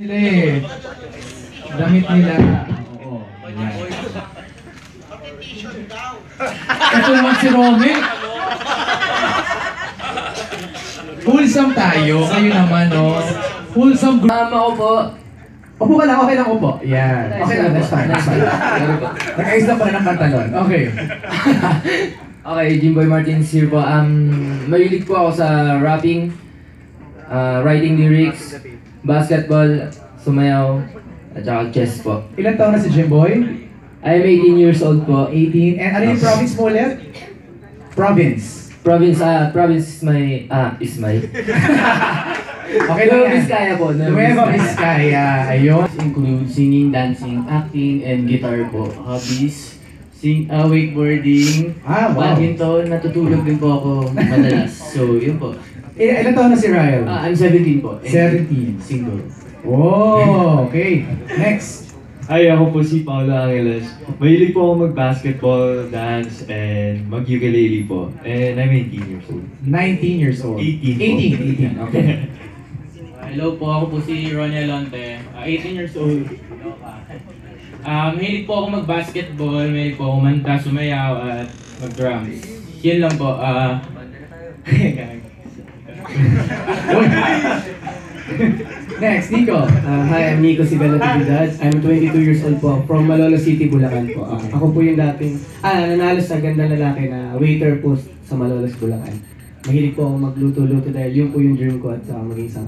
Nila eh. Damit nila. Oo. Ayan. Ito naman si Romy. Wholesome tayo. Kayo naman, no? Wholesome group. Ako po. Upo ka lang, okay lang upo. Yan. Okay lang, that's fine. That's fine. Nag-ayos lang pala ng pantalon. Okay. Okay, Jimboy Martins here po. Mahilig po ako sa rapping, writing lyrics, basketball, sumayaw, at saka chess po. Ilan taon na si Jimboy? I am 18 years old po. 18. And ano yung province mo ulit? Province. Province is my, Okay lang yan. Vizcaya po. Nueva Vizcaya. Ayun. Include singing, dancing, acting, and guitar po. Hobbies, wakeboarding, Wow. badminton, natutulog din po ako madalas. So, yun po. Ilan taon na si Ryle? I'm 17 po. 17. Single. Oh, okay. Next. Hi, ako po si Paolo Angeles. Mahilig po ako mag-basketball, dance, and mag-ukulele po. And I'm 18 years old. 19 years old. 18 po. 18. Okay. Hello po, ako po si Ronnie Alonte, 18 years old. Mahilig po ako mag-basketball, mahilig po ako manta, sumayaw, at mag-drums. Yun lang po. Next, Nico. Hi, I'm Nico Sigala Tibidad. I'm 22 years old po, from Malolos City, Bulacan po. Ako po yung dating, nanalo sa ganda lalaki na waiter po sa Malolos, Bulacan. Mahilig po ako magluto-luto dahil yun po yung dream ko at maging isang